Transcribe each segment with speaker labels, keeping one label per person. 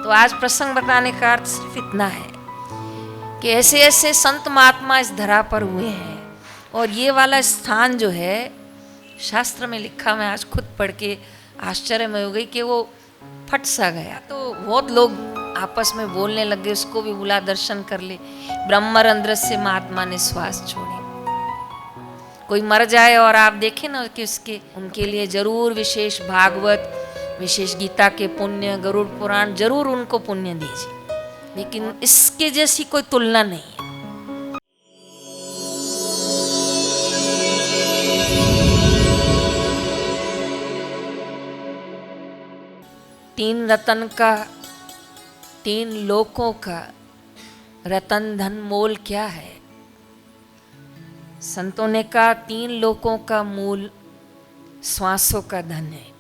Speaker 1: तो आज प्रसंग बताने का अर्थ सिर्फ इतना है कि ऐसे ऐसे संत महात्मा इस धरा पर हुए हैं और ये वाला स्थान जो है शास्त्र में लिखा, मैं आज खुद पढ़ के आश्चर्य में हो गई कि वो फट सा गया। तो बहुत लोग आपस में बोलने लगे, उसको भी बुला दर्शन कर ले। ब्रह्मरंध्र से महात्मा ने श्वास छोड़ी। कोई मर जाए और आप देखें ना कि उसके उनके लिए जरूर विशेष भागवत, विशेष गीता के पुण्य, गरुड़ पुराण जरूर उनको पुण्य दीजिए, लेकिन इसके जैसी कोई तुलना नहीं है। तीन रतन का, तीन लोकों का रतन धन मोल क्या है? संतों ने कहा तीन लोकों का मूल श्वासों का धन है।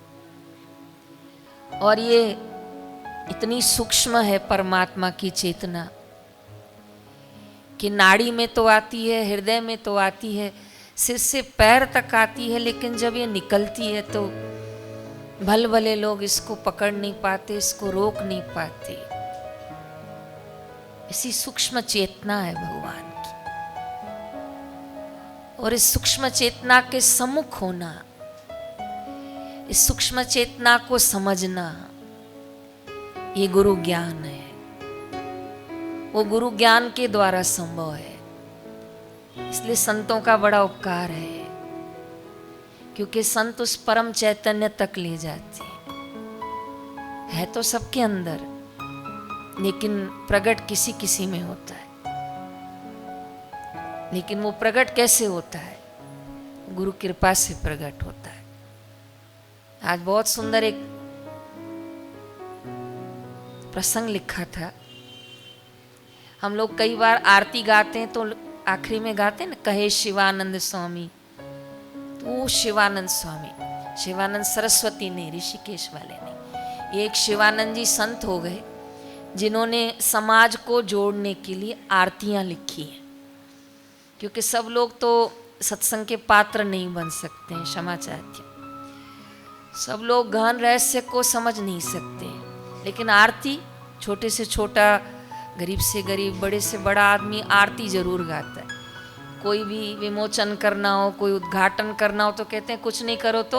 Speaker 1: और ये इतनी सूक्ष्म है परमात्मा की चेतना कि नाड़ी में तो आती है, हृदय में तो आती है, सिर से पैर तक आती है, लेकिन जब ये निकलती है तो भल भले लोग इसको पकड़ नहीं पाते, इसको रोक नहीं पाते। ऐसी सूक्ष्म चेतना है भगवान की, और इस सूक्ष्म चेतना के सम्मुख होना, इस सूक्ष्म चेतना को समझना, ये गुरु ज्ञान है। वो गुरु ज्ञान के द्वारा संभव है। इसलिए संतों का बड़ा उपकार है, क्योंकि संत उस परम चैतन्य तक ले जाते है तो सबके अंदर, लेकिन प्रकट किसी किसी में होता है। लेकिन वो प्रकट कैसे होता है? गुरु कृपा से प्रकट होता है। आज बहुत सुंदर एक प्रसंग लिखा था। हम लोग कई बार आरती गाते हैं तो आखिरी में गाते हैं ना, कहे शिवानंद स्वामी। वो शिवानंद स्वामी, शिवानंद सरस्वती ने, ऋषिकेश वाले ने, ये एक शिवानंद जी संत हो गए जिन्होंने समाज को जोड़ने के लिए आरतियां लिखी हैं। क्योंकि सब लोग तो सत्संग के पात्र नहीं बन सकते हैं, क्षमा चाहती हूँ। सब लोग गहन रहस्य को समझ नहीं सकते, लेकिन आरती, छोटे से छोटा, गरीब से गरीब, बड़े से बड़ा आदमी आरती जरूर गाता है। कोई भी विमोचन करना हो, कोई उद्घाटन करना हो तो कहते हैं कुछ नहीं करो तो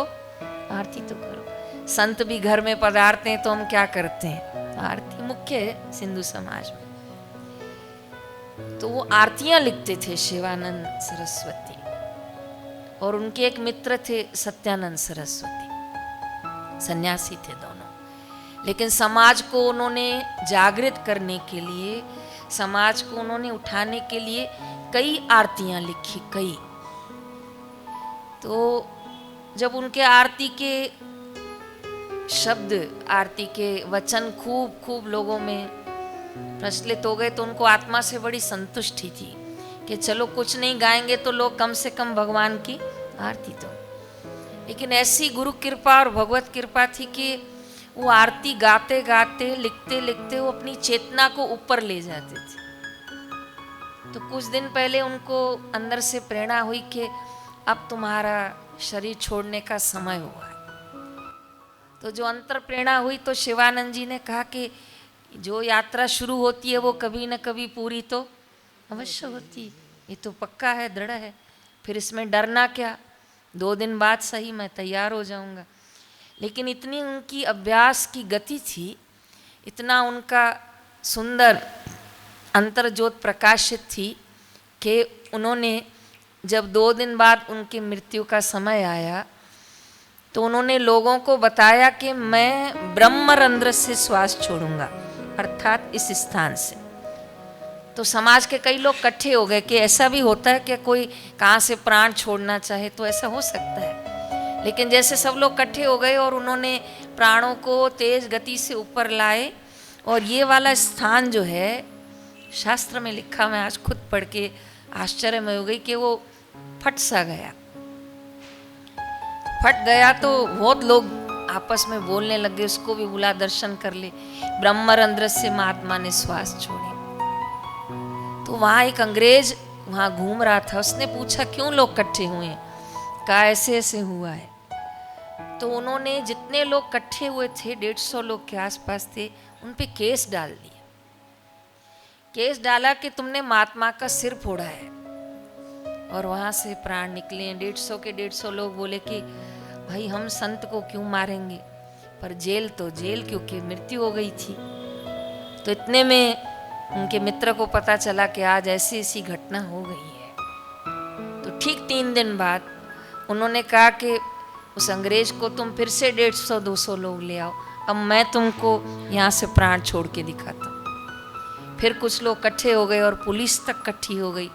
Speaker 1: आरती तो करो। संत भी घर में पधारते हैं तो हम क्या करते हैं? आरती मुख्य है सिंधु समाज में। तो वो आरतियां लिखते थे शिवानंद सरस्वती, और उनके एक मित्र थे सत्यानंद सरस्वती, सन्यासी थे दोनों। लेकिन समाज को उन्होंने जागृत करने के लिए, समाज को उन्होंने उठाने के लिए कई आरतियां लिखी, कई। तो जब उनके आरती के शब्द, आरती के वचन खूब खूब लोगों में प्रचलित हो गए, तो उनको आत्मा से बड़ी संतुष्टि थी कि चलो कुछ नहीं गाएंगे तो लोग कम से कम भगवान की आरती तो। लेकिन ऐसी गुरु कृपा और भगवत कृपा थी कि वो आरती गाते गाते, लिखते लिखते वो अपनी चेतना को ऊपर ले जाते थे। तो कुछ दिन पहले उनको अंदर से प्रेरणा हुई कि अब तुम्हारा शरीर छोड़ने का समय हुआ है। तो जो अंतर प्रेरणा हुई, तो शिवानंद जी ने कहा कि जो यात्रा शुरू होती है वो कभी न कभी पूरी तो अवश्य होती, ये तो पक्का है, दृढ़ है, फिर इसमें डरना क्या, 2 दिन बाद सही मैं तैयार हो जाऊंगा। लेकिन इतनी उनकी अभ्यास की गति थी, इतना उनका सुंदर अंतर ज्योत प्रकाशित थी कि उन्होंने जब 2 दिन बाद उनकी मृत्यु का समय आया तो उन्होंने लोगों को बताया कि मैं ब्रह्मरंध्र से श्वास छोड़ूंगा, अर्थात इस स्थान से। तो समाज के कई लोग इकट्ठे हो गए कि ऐसा भी होता है कि कोई कहाँ से प्राण छोड़ना चाहे तो ऐसा हो सकता है। लेकिन जैसे सब लोग इकट्ठे हो गए और उन्होंने प्राणों को तेज गति से ऊपर लाए, और ये वाला स्थान जो है शास्त्र में लिखा, मैं आज खुद पढ़ के आश्चर्य में हो गई कि वो फट सा गया। फट गया तो बहुत लोग आपस में बोलने लगे, उसको भी बुला दर्शन कर ले। ब्रह्मरंध्र से महात्मा ने श्वास छोड़ी। तो वहां एक अंग्रेज वहां घूम रहा था, उसने पूछा क्यों लोग इकट्ठे हुए हैं? कहा ऐसे ऐसे हुआ है। तो उन्होंने जितने लोग इकट्ठे हुए थे 150 लोग के आसपास थे, उन पे केस डाल दिया। केस डाला कि तुमने महात्मा का सिर फोड़ा है, और वहां से प्राण निकले। 150 के 150 लोग बोले कि भाई हम संत को क्यों मारेंगे, पर जेल तो जेल, क्योंकि मृत्यु हो गई थी। तो इतने में उनके मित्र को पता चला कि आज ऐसी ऐसी घटना हो गई है। तो ठीक 3 दिन बाद उन्होंने कहा कि उस अंग्रेज को तुम फिर से 150-200 लोग ले आओ, अब मैं तुमको यहाँ से प्राण छोड़ के दिखाता हूँ। फिर कुछ लोग इकट्ठे हो गए और पुलिस तक इकट्ठी हो गई।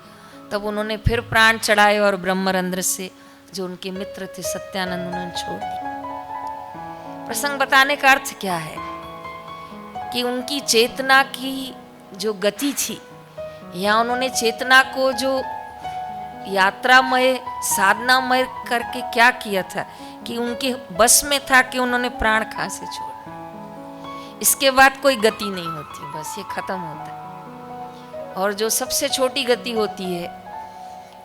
Speaker 1: तब उन्होंने फिर प्राण चढ़ाए और ब्रह्मरंध्र से जो उनके मित्र थे सत्यानंद, उन्होंने छोड़ दी। प्रसंग बताने का अर्थ क्या है कि उनकी चेतना की जो गति थी, या उन्होंने चेतना को जो यात्रामय साधनामय करके क्या किया था कि उनके बस में था कि उन्होंने प्राण कहाँ से छोड़ा। इसके बाद कोई गति नहीं होती, बस ये खत्म होता है। और जो सबसे छोटी गति होती है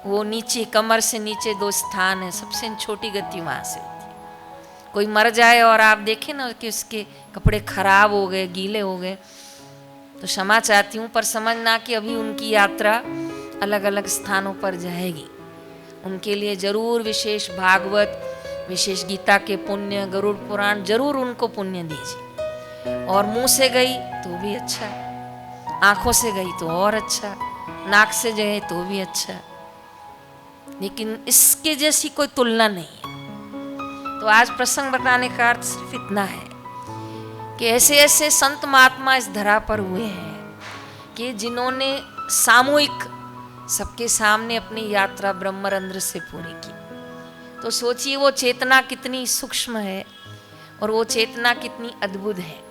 Speaker 1: वो नीचे, कमर से नीचे 2 स्थान है, सबसे छोटी गति वहाँ से होती है। कोई मर जाए और आप देखें ना कि उसके कपड़े खराब हो गए, गीले हो गए, तो क्षमा चाहती हूँ, पर समझना कि अभी उनकी यात्रा अलग अलग स्थानों पर जाएगी। उनके लिए जरूर विशेष भागवत, विशेष गीता के पुण्य, गरुड़ पुराण जरूर उनको पुण्य दीजिए। और मुंह से गई तो भी अच्छा, आंखों से गई तो और अच्छा, नाक से गए तो भी अच्छा, लेकिन इसके जैसी कोई तुलना नहीं है। तो आज प्रसंग बताने का अर्थ सिर्फ इतना है कि ऐसे ऐसे संत महात्मा इस धरा पर हुए हैं कि जिन्होंने सामूहिक सबके सामने अपनी यात्रा ब्रह्मरंध्र से पूरी की। तो सोचिए वो चेतना कितनी सूक्ष्म है और वो चेतना कितनी अद्भुत है।